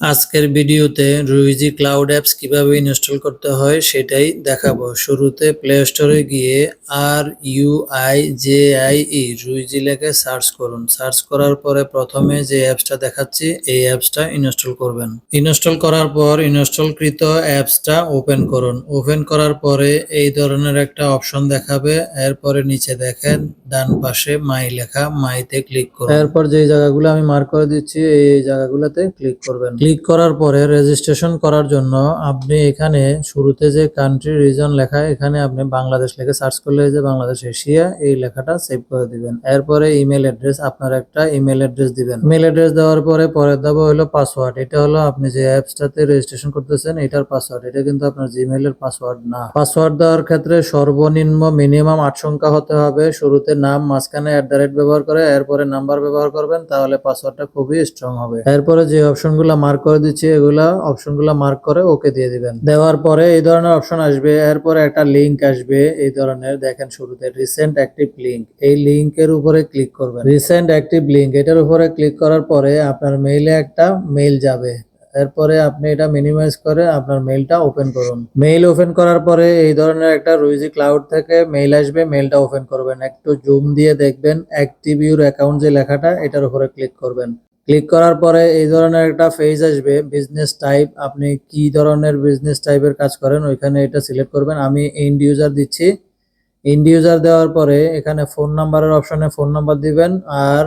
আজকের ভিডিওতে রুইজি cloud apps কিভাবে ইনস্টল করতে হয় সেটাই দেখাবো। শুরুতে প্লে স্টোরে গিয়ে RUIJIE রুইজি লেখে সার্চ করুন। সার্চ করার পরে প্রথমে যে অ্যাপসটা দেখাচ্ছি এই অ্যাপসটা ইনস্টল করবেন। ইনস্টল করার পর ইনস্টলকৃত অ্যাপসটা ওপেন করুন। ওপেন করার পরে এই ধরনের একটা অপশন দেখাবে। এরপরে নিচে দেখেন ডান পাশে মাই লেখা, মাইতে ক্লিক করুন। এরপর যে জায়গাগুলো আমি মার্ক করে দিচ্ছি এই জায়গাগুলোতে ক্লিক করবেন। ক্লিক করার পরে রেজিস্ট্রেশন করার জন্য আপনি এখানে শুরুতে যে কান্ট্রি রিজন লেখা, এখানে আপনি বাংলাদেশ লিখে সার্চ করলে যে বাংলাদেশ এশিয়া এই লেখাটা সেভ করে দিবেন। এরপরে ইমেল অ্যাড্রেস, আপনার একটা ইমেল অ্যাড্রেস দিবেন। ইমেল অ্যাড্রেস দেওয়ার পরে পরের ধাপ হলো পাসওয়ার্ড। এটা হলো আপনি যে অ্যাপসটাতে রেজিস্ট্রেশন করতেছেন এটার পাসওয়ার্ড। এটা কিন্তু আপনার জিমেইলের পাসওয়ার্ড না। পাসওয়ার্ড দেওয়ার ক্ষেত্রে সর্বনিম্ন মিনিমাম 8 সংখ্যা হতে হবে। শুরুতে নাম, মাঝখানে @ ব্যবহার করে এরপরে নাম্বার ব্যবহার করবেন, তাহলে পাসওয়ার্ডটা খুবই স্ট্রং হবে। এরপরে যে অপশনগুলো মার্ক করে দিচ্ছি এগুলা অপশনগুলো মার্ক করে ওকে দিয়ে দিবেন। দেওয়ার পরে এই ধরনের অপশন আসবে। এরপরে একটা লিংক আসবে এই ধরনের, দেখেন শুরুতে রিসেন্ট অ্যাক্টিভ লিংক, এই লিংকের উপরে ক্লিক করবেন। রিসেন্ট অ্যাক্টিভ লিংক এটার উপরে ক্লিক করার পরে আপনার মেইলে একটা মেইল যাবে। এরপরে আপনি এটা মিনিমাইজ করে আপনার মেইলটা ওপেন করুন। মেইল ওপেন করার পরে এই ধরনের একটা রুইজি ক্লাউড থেকে মেইল আসবে। মেইলটা ওপেন করবেন, একটু জুম দিয়ে দেখবেন অ্যাক্টিভ ইউর অ্যাকাউন্ট যে লেখাটা এটার উপরে ক্লিক করবেন। ক্লিক করার পরে এই ধরনের একটা পেজ আসবে। বিজনেস টাইপ, আপনি কি ধরনের বিজনেস টাইপের কাজ করেন ওইখানে এটা সিলেক্ট করবেন। আমি এন্ড ইউজার দিচ্ছি। এন্ড ইউজার দেওয়ার পরে এখানে ফোন নাম্বারের অপশনে ফোন নাম্বার দিবেন আর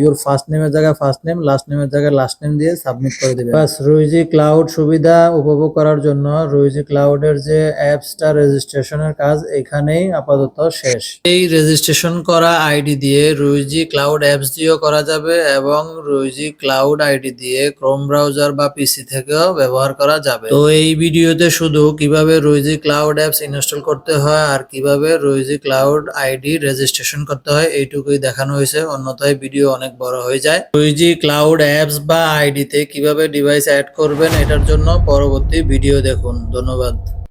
ইউর ফার্স্ট নেমের জায়গায় ফার্স্ট নেম, লাস্ট নেমের জায়গায় লাস্ট নেম দিয়ে সাবমিট করে দিবেন। বাস, রুইজি ক্লাউড সুবিধা উপভোগ করার জন্য রুইজি ক্লাউডের যে অ্যাপসটা রেজিস্ট্রেশনের কাজ এখানেই আপাতত শেষ। এই রেজিস্ট্রেশন করা আইডি দিয়ে রুইজি ক্লাউড অ্যাপস দিয়েও করা যাবে এবং রুইজি ক্লাউড আইডি দিয়ে ক্রোম ব্রাউজার বা পিসি থেকেও ব্যবহার করা যাবে। তো এই ভিডিওতে শুধু কিভাবে রুইজি ক্লাউড অ্যাপস ইনস্টল করতে হয় আর কিভাবে রুইজি ক্লাউড আইডি রেজিস্ট্রেশন করতে হয় এইটুকুই দেখানো হয়েছে, অন্যথায় ভিডিও অনেক বড় হয়ে যায়। রুইজি ক্লাউড অ্যাপস বা আইডিতে কিভাবে ডিভাইস অ্যাড করবেন এটার জন্য পরবর্তী ভিডিও দেখুন। ধন্যবাদ।